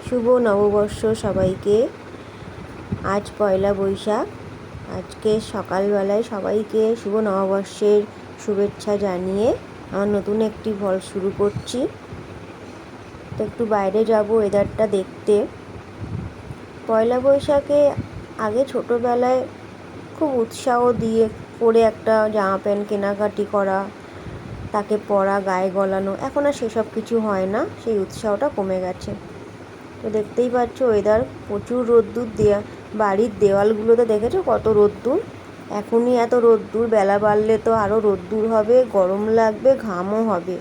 শুভ নববর্ষ সবাইকে। আজ পয়লা বৈশাখ। আজকে সকালবেলায় সবাইকে শুভ নববর্ষের শুভেচ্ছা জানিয়ে আমার নতুন একটি ভ্লগ শুরু করছি। তো একটু বাইরে যাব ওয়েদারটা দেখতে। পয়লা বৈশাখে আগে ছোটোবেলায় খুব উৎসাহ দিয়ে পরে একটা জামা প্যান্ট কেনাকাটি করা, তাকে পরা, গায়ে গলানো, এখন আর সেসব কিছু হয় না, সেই উৎসাহটা কমে গেছে। তো দেখতেই পাচ্ছ ওয়েদার, প্রচুর রোদ্দুর। বাড়ির দেওয়ালগুলোতে দেখেছো কত রোদ্দুর। এখনই এত রোদ্দুর, বেলা বাড়লে তো আরও রোদ্দুর হবে, গরম লাগবে, ঘামও হবে।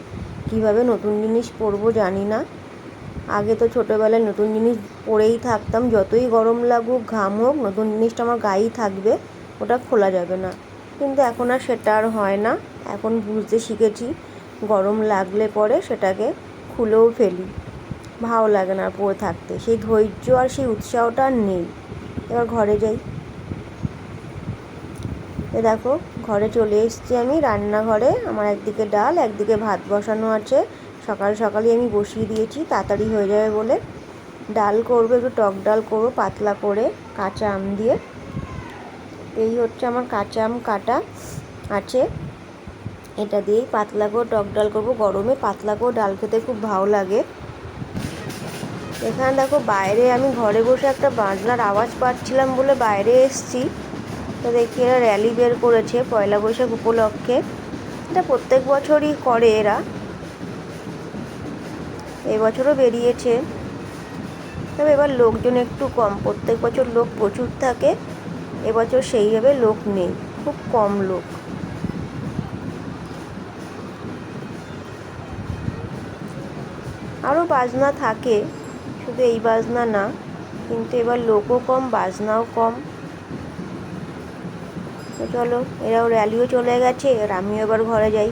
কিভাবে নতুন জিনিস পরবো জানি না। আগে তো ছোটোবেলায় নতুন জিনিস পরেই থাকতাম, যতই গরম লাগুক, ঘাম হোক, নতুন জিনিসটা আমার গায়েই থাকবে, ওটা খোলা যাবে না। কিন্তু এখন আর সেটা আর হয় না। এখন বুঝতে শিখেছি গরম লাগলে পরে সেটাকে খুলেও ফেলি, ভালো লাগে না পরে থাকতে, সেই ধৈর্য আর সেই উৎসাহটা আর নেই। এবার ঘরে যাই। দেখো ঘরে চলে এসেছি আমি, রান্নাঘরে। আমার একদিকে ডাল, একদিকে ভাত বসানো আছে। সকাল সকালই আমি বসিয়ে দিয়েছি, তাড়াতাড়ি হয়ে যাবে বলে। ডাল করবো, একটু টক ডাল করবো পাতলা করে, কাঁচা আম দিয়ে। এই হচ্ছে আমার কাঁচা আম কাটা আছে, এটা দিয়েই পাতলা করে টক ডাল করবো। গরমে পাতলা করে ডাল খেতে খুব ভালো লাগে। এখানে দেখো বাইরে আমি ঘরে বসে একটা বাজনার আওয়াজ পাচ্ছিলাম বলে বাইরে এসেছি। তো দেখি এরা র্যালি বের করেছে পয়লা বৈশাখ উপলক্ষে। এটা প্রত্যেক বছরই করে এরা, এবছরও বেরিয়েছে। তবে এবার লোকজন একটু কম, প্রত্যেক বছর লোক প্রচুর থাকে, এবছর সেইভাবে লোক নেই, খুব কম লোক। আরও বাজনা থাকে, শুধু এই বাজনা না, কিন্তু এবার লোকও কম, বাজনাও কম। তো চলো, এরাও র্যালিও চলে গেছে, আর আমিও এবার ঘরে যাই।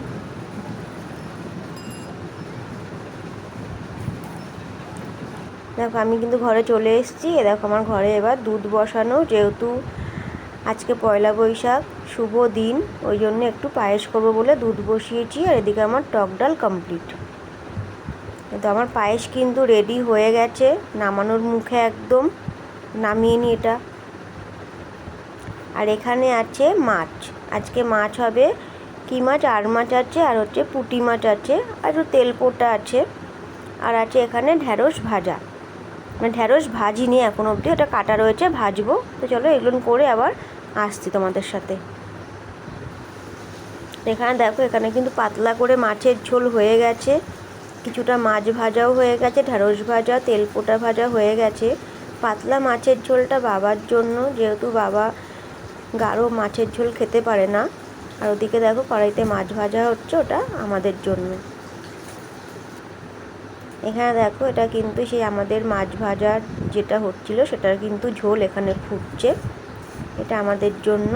দেখো আমি কিন্তু ঘরে চলে এসেছি। দেখো আমার ঘরে এবার দুধ বসানো, যেহেতু আজকে পয়লা বৈশাখ শুভ দিন, ওই জন্য একটু পায়েস করবো বলে দুধ বসিয়েছি। আর এদিকে আমার টক ডাল কমপ্লিট। তো আমার পায়েস কিন্তু রেডি হয়ে গেছে, নামানোর মুখে একদম, নামিয়ে নি এটা। আর এখানে আছে মাছ, আজকে মাছ হবে। কী মাছ? আর মাছ আছে, আর হচ্ছে পুঁটি মাছ আছে, আর একটু তেলপোটা আছে, আর আছে এখানে ঢ্যাঁড়স ভাজা। মানে ঢ্যাঁড়স ভাজিনি এখন অবধি, ওটা কাটা রয়েছে, ভাজবো। তো চলো এগুলো করে আবার আসছি তোমাদের সাথে। এখানে দেখো, এখানে কিন্তু পাতলা করে মাছের ঝোল হয়ে গেছে, কিছুটা মাছ ভাজাও হয়ে গেছে, ঢ্যাঁড়স ভাজা, তেলপোটা ভাজা হয়ে গেছে। পাতলা মাছের ঝোলটা বাবার জন্য, যেহেতু বাবা গাঢ় মাছের ঝোল খেতে পারে না। আর ওদিকে দেখো কড়াইতে মাছ ভাজা হচ্ছে, ওটা আমাদের জন্য। এখানে দেখো এটা কিন্তু সেই আমাদের মাছ ভাজার যেটা হচ্ছিল সেটার কিন্তু ঝোল এখানে ফুটছে, এটা আমাদের জন্য।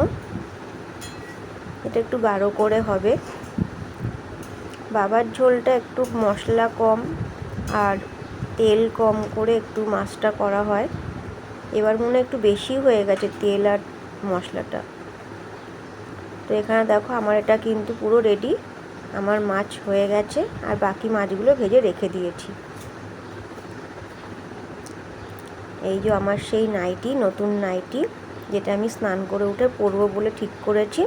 এটা একটু গাঢ় করে হবে। বাবার ঝোলটা একটু মশলা কম আর তেল কম করে একটু মাছটা করা হয়। এবার মনে হয় একটু বেশি হয়ে গেছে তেল আর মশলাটা। তো এখানে দেখো আমার এটা কিন্তু পুরো রেডি, আমার মাছ হয়ে গেছে, আর বাকি মাছগুলো ভেজে রেখে দিয়েছি। এই যে আমার সেই নাইটি, নতুন নাইটি, যেটা আমি স্নান করে উঠে পরবো বলে ঠিক করেছি।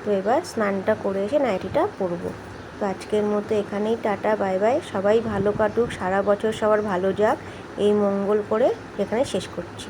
তো এবার স্নানটা করে এসে নাইটিটা পরবো। তো আজকের মতো এখানেই টাটা, বাই বাই। সবাই ভালো কাটুক, সারা বছর সবার ভালো যাক, এই মঙ্গল করে এখানে শেষ করছি।